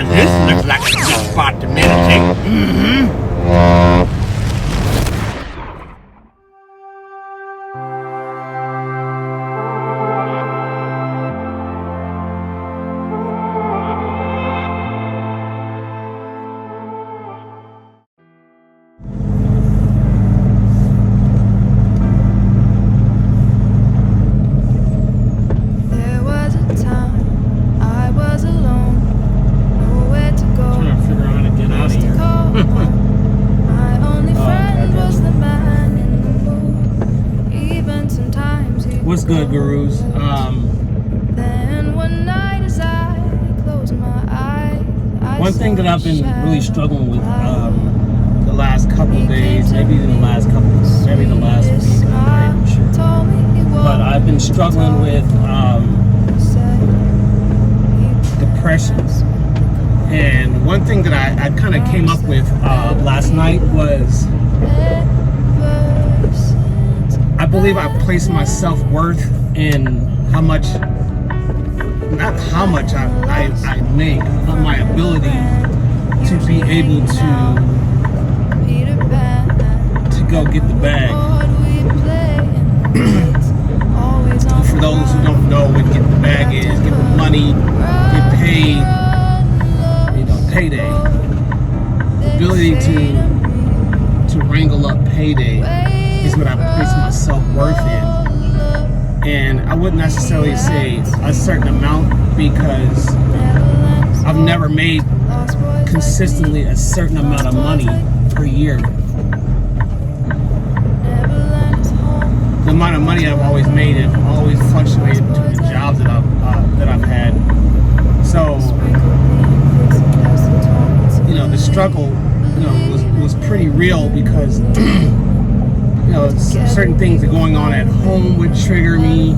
this looks like a good spot to meditate. There was a time I was alone, nowhere to go. Trying to figure out how to get out of Just to here. call home. My only friend okay. was the man in the mood. Even sometimes he What's would good, go. gurus? Then one night as I closed my eyes, I One thing saw that I've been a really shadow struggling with fly. the last couple of days, maybe the last week, I'm not even sure. Told me he But I've been struggling with depression. And one thing that I kind of came up with last night was I believe I place my self-worth in how much, not how much I make, but my ability to be able to go get the bag. For those who don't know what get the bag is, get the money, get paid, payday. The ability to wrangle up payday is what I place my self-worth in. And I wouldn't necessarily say a certain amount because I've never made consistently a certain amount of money per year. The amount of money I've always made have always fluctuated between the jobs that I've had. So, the struggle, was pretty real because, certain things that going on at home would trigger me.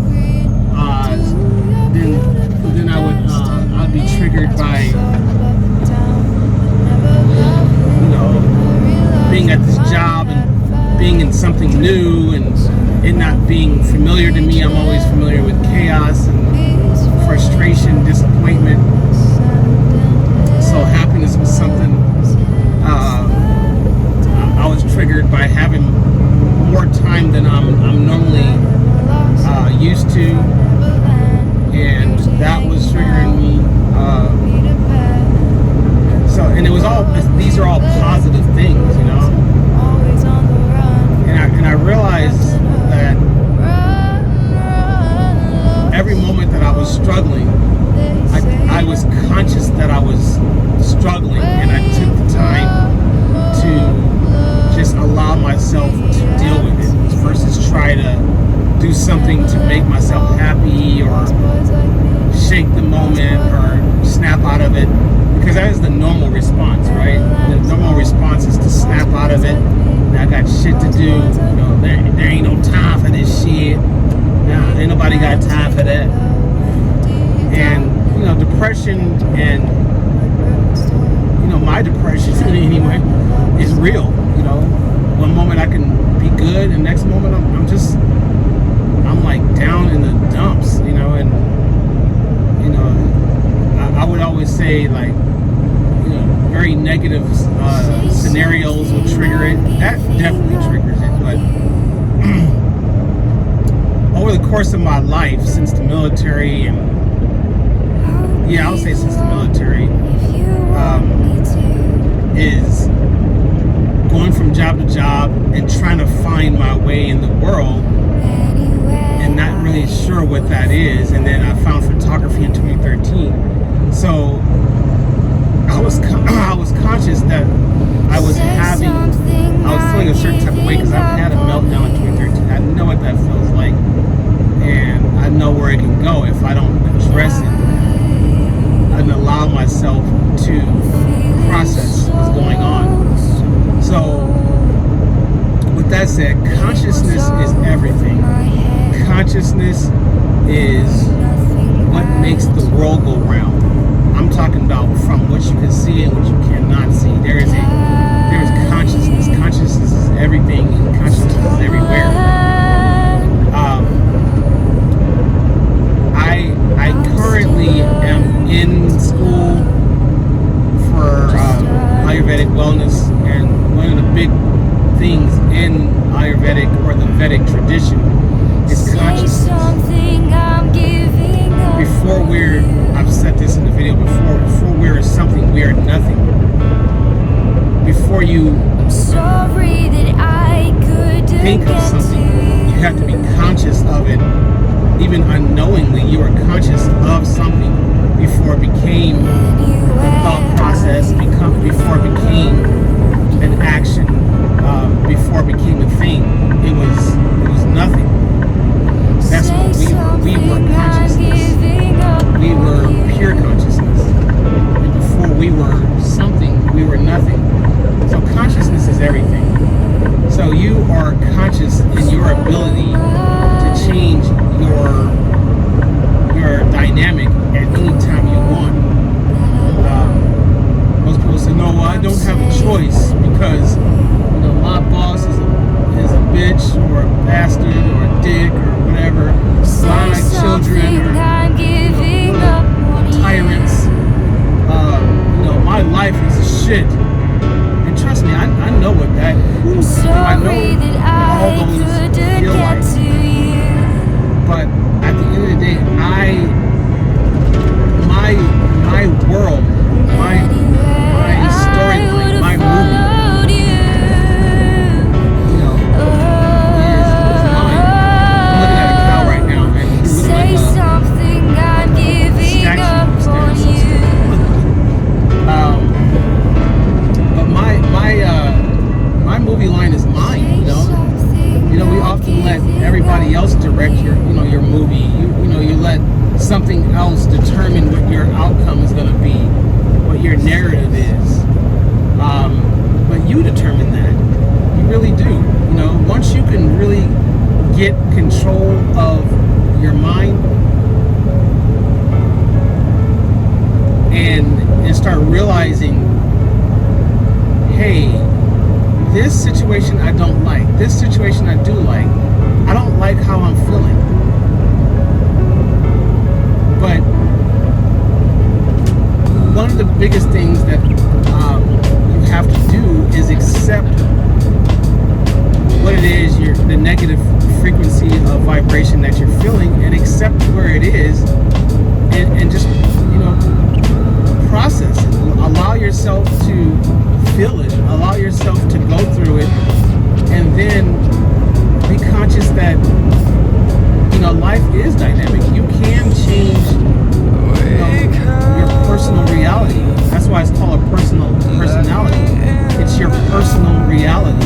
Then I'd be triggered by, being at this job and being in something new and it not being familiar to me. I'm always familiar with chaos and frustration, disappointment. So happiness was something I was triggered by having more time than I'm normally used to, and that was triggering me. And it was these are all positive things, And I realized that every moment that I was struggling, I was conscious that I was struggling, and I took the time to just allow myself to deal with it versus try to do something to make myself happy or shake the moment or snap out of it, because that is the normal response, right? The normal response is to snap out of it. I got shit to do. There ain't no time for this shit. Nah, ain't nobody got time for that. And depression and my depression anyway is real. One moment I can be good, and next moment I'm like down in the dumps. And I would always say like very negative scenarios will trigger it. That definitely triggers it. But over the course of my life, since the military, and I'll say since the military, is going from job to job and trying to find my way in the world and not really sure what that is. And then I found photography in 2013. So I was conscious that I was feeling a certain type of way because I've had a meltdown in 2013. I know what that feels like, and I know where it can go if I don't address it and allow myself to process what's going on. So, with that said, consciousness is everything. Consciousness is what makes the world go round. I'm talking about from what you can see and what you cannot see. There is consciousness. Consciousness is everything, and consciousness is everywhere. I currently am in school Ayurvedic wellness, and one of the big things in Ayurvedic or the Vedic tradition is consciousness. Before I've said this in the video before we're something, we are nothing. Before you think of something, you have to be conscious of it. Even unknowingly, you are conscious of something before it became a thought process, before it became an action, before it became a thing. It was nothing. That's what we were consciousness. We were pure consciousness. And before we were something, we were nothing. So consciousness is everything. So you are conscious in your ability to change your dynamic at any time you want. Most people say, no, I don't have a choice because my boss is a bitch or a bastard or a dick or whatever. My children are little tyrants. My life is a shit. And trust me, I know what that is. I know all those feel like. But at the end of the day, my world, my storyline, my movie, is mine. I'm looking at a cow right now, and she looks like a statue upstairs. But my movie line is mine. We often let everybody else direct your movie. You let something else determine what your outcome is going to be, what your narrative is. But you determine that. You really do. Once you can really get control of your mind and start realizing, hey, this situation I don't like. This situation I do like. I don't like how I'm feeling. But one of the biggest things that you have to do is accept what it is, the negative frequency of vibration that you're feeling, and accept where it is, and just process it. Allow yourself to feel it. Allow yourself to go through it, and then be conscious that life is dynamic. You can change your personal reality. That's why it's called a personality. It's your personal reality.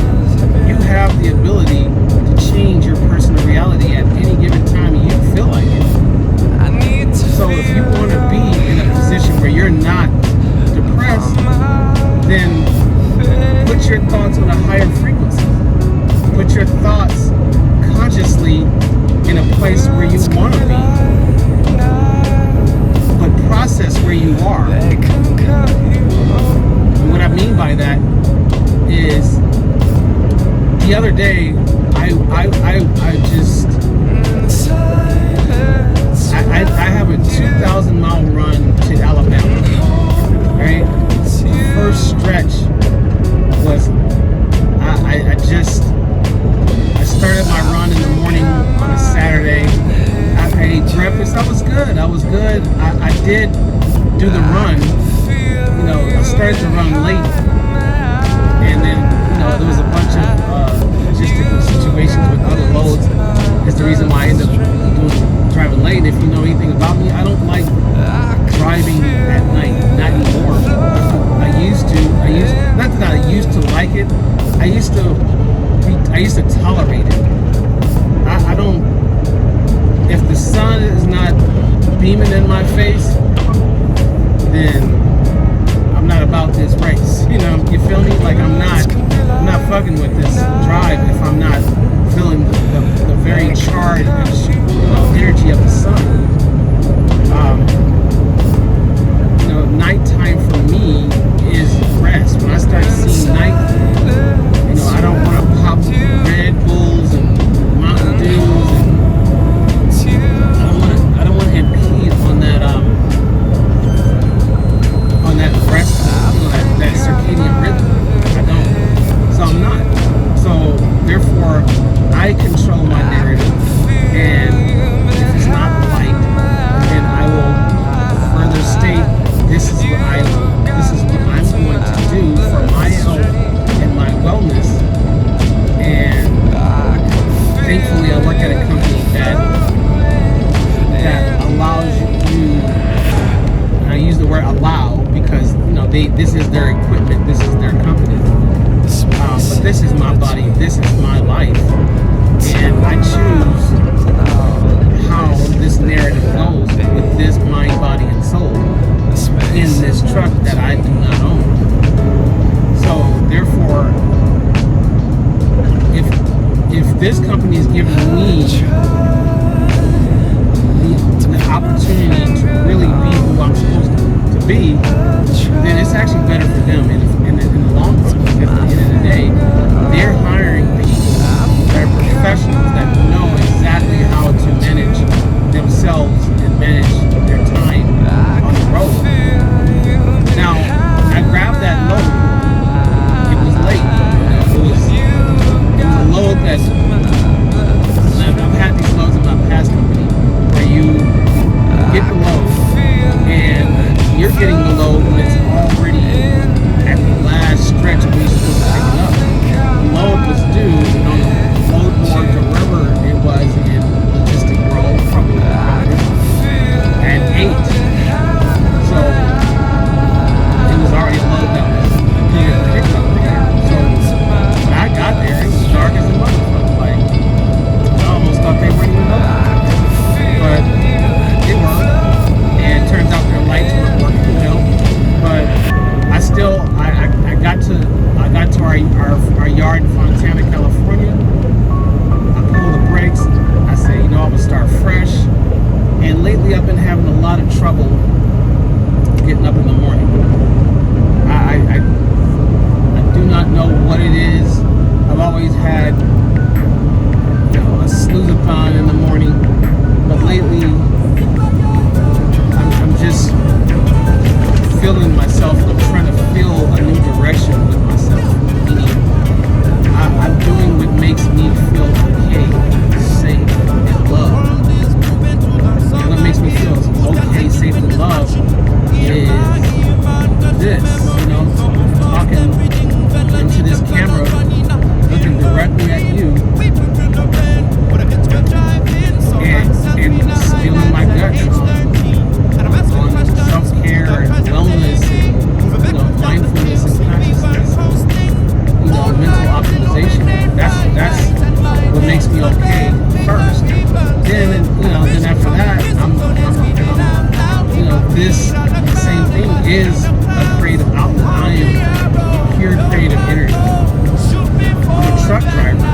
You have the ability to change your personal reality at any given time you feel like it. So if you want to be in a position where you're not depressed, then put your thoughts on a higher frequency. Put your thoughts consciously in a place where you want to be. But process where you are. And what I mean by that is, the other day, I have a 2,000 mile run to Alabama, right? The first stretch was, I started my run in the morning on a Saturday. I ate breakfast. I was good. I did do the run. I started to run late, and then there was a bunch of logistical situations with other loads. That's the reason why I ended up driving late. If you know anything about me, I don't like driving at night. Not anymore. I used to. Not that I used to like it. I used to tolerate it. I don't. If the sun is not beaming in my face, then I'm not about this race. You feel me? Like I'm not fucking with this drive if I'm not feeling the very charged energy of the sun. Nighttime for me is rest. When I start seeing night, I don't want to pop Red Bulls and Mountain Dews, and I don't want to impede on that rest, that circadian rhythm. were allowed because this is their equipment, this is their company. But this is my body, this is my life, and I choose how this narrative goes with this mind, body, and soul in this truck that I do not own. So therefore, if this company is giving me the opportunity to really be who I'm supposed to be, then it's actually better for them in the long run. Because at the end of the day, they're hiring people that are professionals that know exactly how to manage themselves and manage their time on the road. Now, I grabbed that load. It was late. It was a load that I've had these loads in my past company where you get the load and you're getting the load when it's already at the last stretch where you're supposed to pick it up. The load was due on the load board to wherever it was in logistic world, probably at 8. So it was already a load that was needed picked up there. So when I got there, it was dark as a motherfucker. Like, I almost thought they weren't even open. But they were. And it turns out their lights weren't working well. But I got to our yard in Fontana, California. I pulled the brakes. I said, I'm gonna start fresh. And lately I've been having a lot of trouble getting up in the morning. I do not know what it is. I've always had a snooze-a-thon in the morning, but lately I'm just feeling myself. I'm trying to feel a new direction with myself. Meaning, I'm doing what makes me feel okay, safe, and loved. And what makes me feel okay, safe, and loved is this. Talking into this camera, looking directly at you, and spilling my guts on self-care and wellness and mindfulness and consciousness, mental optimization. That's what makes me okay first. Then after that, this same thing is a creative outlet. I am pure creative energy. I'm a truck driver.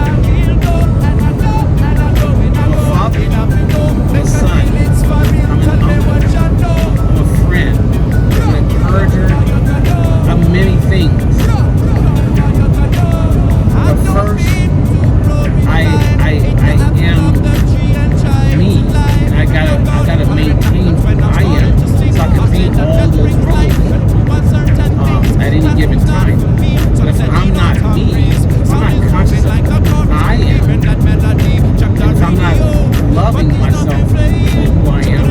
I'm a father. I'm a son. I'm an uncle. I'm a friend. I'm an encourager. I'm many things. But first, I am me, and I gotta maintain who I am so I can be all those roles at any given time. But if I'm not me, if I'm not conscious of who I am, and if I'm not loving myself for who I am,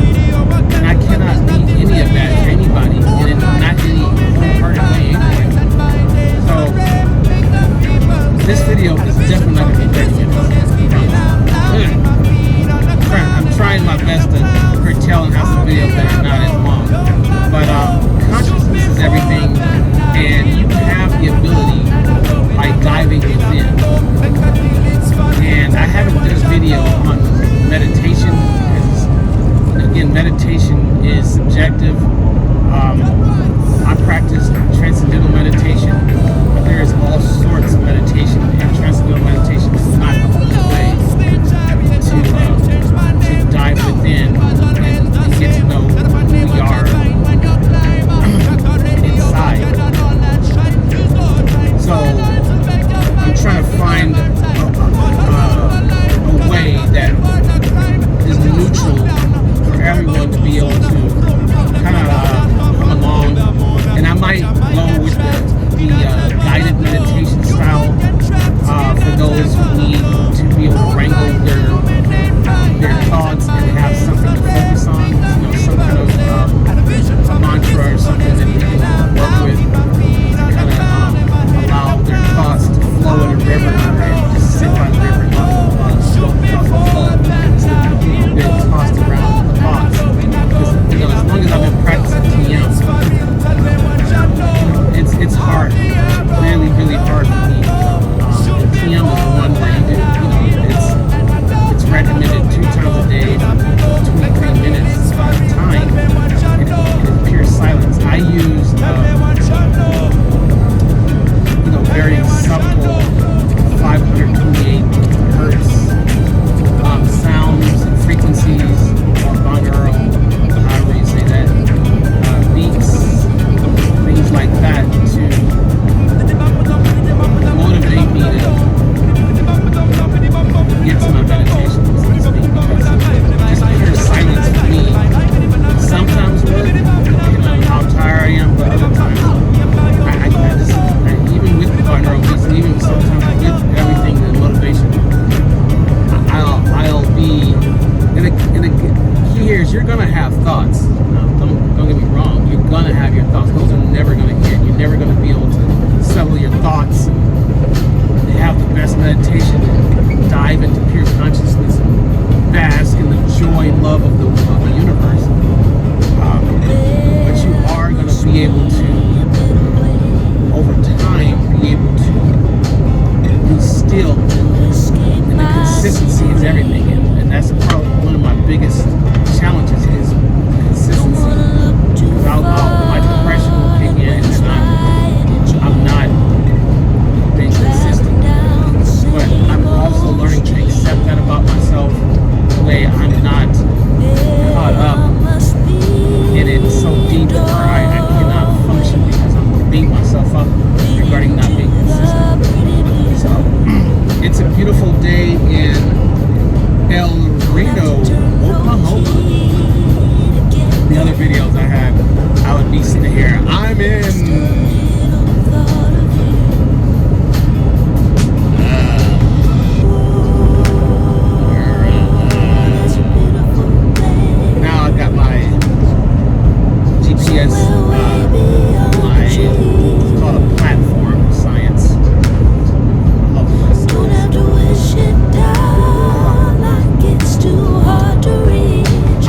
then I cannot be any of that to anybody, and not any wholehearted way anyway. So this video is definitely not going to be 30 minutes. I'm trying my best to curtail and have some videos that are not as long. But consciousness is everything, and you have the ability by diving within. And I haven't done this video on meditation because, again, meditation is subjective. I practice transcendental meditation, but there is all sorts of meditation, and transcendental meditation is not the only way to dive within and get to know who we are inside. So I'm trying to find a way that is neutral for everyone to be able to kind of come along. And I might go with the guided meditation style for those who need to be able to wrangle their thoughts and have something to focus on, some kind of mantra or something that they can work with to kind of allow their thoughts to flow in a river and just sit by the river and instead of being a bit tossed around with the thoughts. Because, as long as I've been practicing TM, your thoughts. Those are never going to hit. You're never going to be able to settle your thoughts. They have the best meditation. Dive into pure consciousness and bask in the joy and love of the universe. But you are going to be able to, over time, be able to be still. And the consistency is everything. And that's probably one of my biggest challenges is consistency. Because my depression will kick in and I'm not being consistent. But I'm also learning to accept that about myself, the way I'm not caught up in it so deep where I cannot function because I'm beating myself up regarding not being consistent. So it's a beautiful day in El Reno, Oklahoma. The other videos I had, I would be sitting here. I'm in now I got my GPS, it's called a platform science. I love this.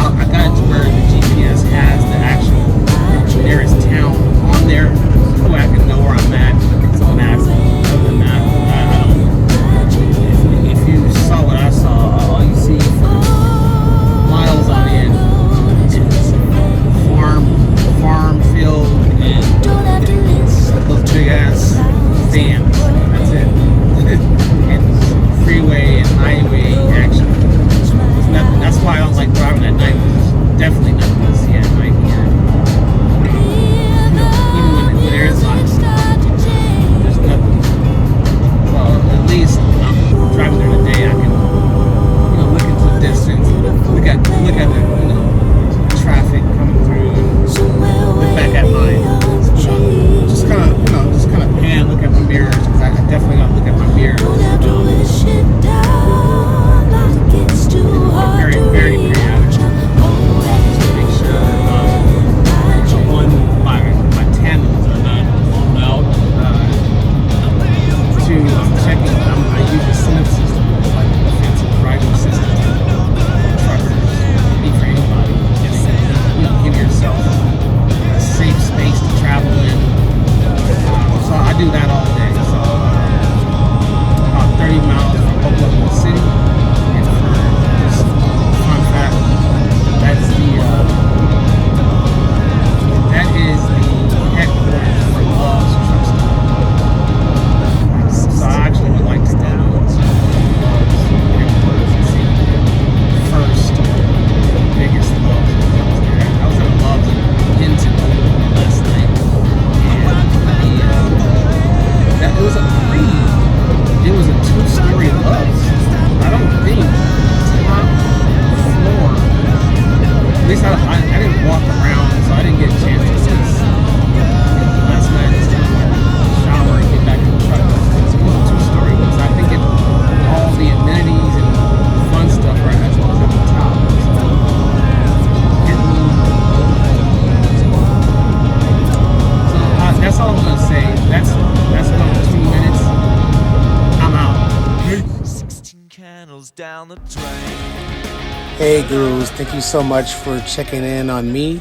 I got it to where the GPS has the actual nearest town on there, so I can know where I'm at. It's on maps. Other than that, I don't. If you saw what I saw, all you see for miles on end is farm field and those big ass dams. That's it. And freeway and highway action. It's nothing. That's why I don't like driving at night. There's definitely nothing to see at night here. Even when there's lights, there's nothing. So at least I'm driving during the day. I can, look into the distance, look at the traffic coming through, and look back at mine. Just kind of pan, look at my mirrors, because I definitely gotta look at my mirrors. Very, very creative. Just to make sure my tandems are not blown out. Two, I'm checking. I use a SINF system, it's like a defensive driving system. Truckers, be for anybody. Just give yourself a safe space to travel in. So I do that all day. So about 30 miles from Oklahoma City. And for just fun fact, that is the headquarters for Love's Truck Stop. So I actually would like to go to Love's headquarters and see the first biggest Love's there. I was at Love's in Hinton last night, and it was a two-story Love's. I don't think top floor. At least I didn't walk around, so I didn't get a chance to see. Last night I just kind of shower and get back in the truck. It was a two-story, because I think all the amenities and fun stuff are at the top. So that's all I'm gonna say. That's about 2 minutes. I'm out. 16 candles down the drain. Hey gurus, thank you so much for checking in on me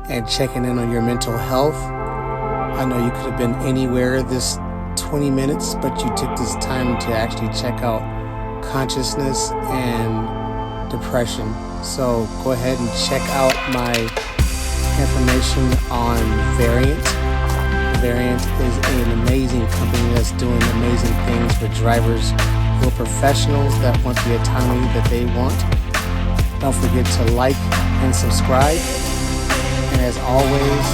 and checking in on your mental health. I know you could have been anywhere this 20 minutes, but you took this time to actually check out consciousness and depression. So go ahead and check out my information on Variant. Variant is an amazing company that's doing amazing things for drivers who are professionals that want the autonomy that they want. Don't forget to like and subscribe. And as always,